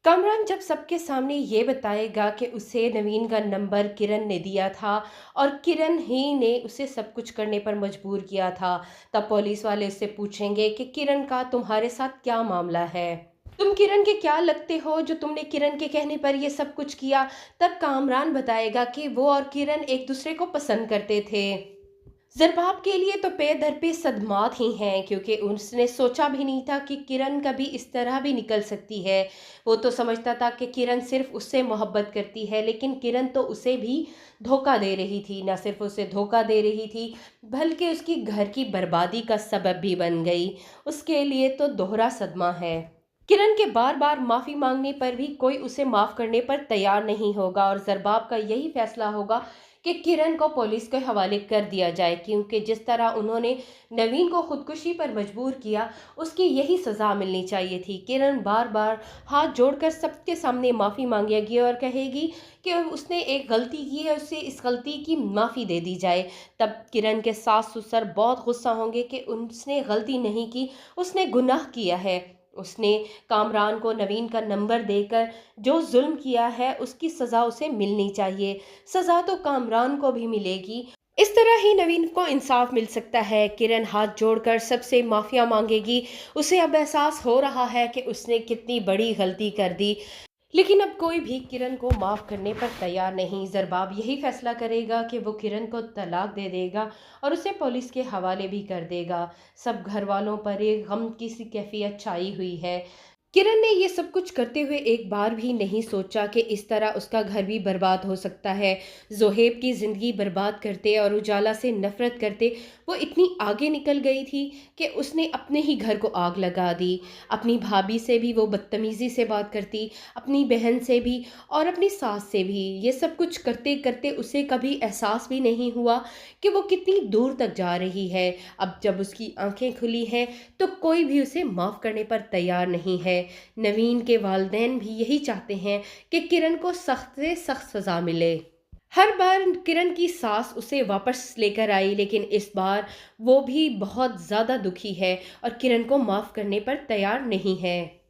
कामरान जब सबके सामने ये बताएगा कि उसे नवीन का नंबर किरण ने दिया था और किरण ही ने उसे सब कुछ करने पर मजबूर किया था, तब पुलिस वाले उससे पूछेंगे कि किरण का तुम्हारे साथ क्या मामला है। तुम किरण के क्या लगते हो जो तुमने किरण के कहने पर ये सब कुछ किया। तब कामरान बताएगा कि वो और किरण एक दूसरे को पसंद करते थे। ज़रबाब के लिए तो पे दर पे सदमात ही हैं, क्योंकि उसने सोचा भी नहीं था कि किरण कभी इस तरह भी निकल सकती है। वो तो समझता था कि किरण सिर्फ उससे मोहब्बत करती है, लेकिन किरण तो उसे भी धोखा दे रही थी। न सिर्फ उसे धोखा दे रही थी, बल्कि उसकी घर की बर्बादी का सबब भी बन गई। उसके लिए तो दोहरा सदमा है। किरण के बार बार माफ़ी मांगने पर भी कोई उसे माफ़ करने पर तैयार नहीं होगा, और ज़रबाब का यही फैसला होगा कि किरण को पुलिस के हवाले कर दिया जाए, क्योंकि जिस तरह उन्होंने नवीन को खुदकुशी पर मजबूर किया, उसकी यही सज़ा मिलनी चाहिए थी। किरण बार बार हाथ जोड़कर सबके सामने माफ़ी मांगेगी और कहेगी कि उसने एक गलती की है, उसे इस गलती की माफ़ी दे दी जाए। तब किरण के सास ससुर बहुत गुस्सा होंगे कि उसने गलती नहीं की, उसने गुनाह किया है। उसने कामरान को नवीन का नंबर देकर जो जुल्म किया है, उसकी सज़ा उसे मिलनी चाहिए। सज़ा तो कामरान को भी मिलेगी। इस तरह ही नवीन को इंसाफ मिल सकता है। किरण हाथ जोड़कर सबसे माफ़िया मांगेगी। उसे अब एहसास हो रहा है कि उसने कितनी बड़ी गलती कर दी, लेकिन अब कोई भी किरण को माफ़ करने पर तैयार नहीं। ज़रबाब यही फैसला करेगा कि वो किरण को तलाक दे देगा और उसे पुलिस के हवाले भी कर देगा। सब घर वालों पर एक गम की सी कैफियत छाई हुई है। किरण ने ये सब कुछ करते हुए एक बार भी नहीं सोचा कि इस तरह उसका घर भी बर्बाद हो सकता है। ज़ोहेब की ज़िंदगी बर्बाद करते और उजाला से नफ़रत करते वो इतनी आगे निकल गई थी कि उसने अपने ही घर को आग लगा दी। अपनी भाभी से भी वो बदतमीज़ी से बात करती, अपनी बहन से भी और अपनी सास से भी। ये सब कुछ करते करते उसे कभी एहसास भी नहीं हुआ कि वो कितनी दूर तक जा रही है। अब जब उसकी आंखें खुली हैं, तो कोई भी उसे माफ़ करने पर तैयार नहीं है। नवीन के वालिदैन भी यही चाहते हैं कि किरण को सख्त से सख्त सज़ा मिले। हर बार किरण की सास उसे वापस लेकर आई, लेकिन इस बार वो भी बहुत ज़्यादा दुखी है और किरण को माफ़ करने पर तैयार नहीं है।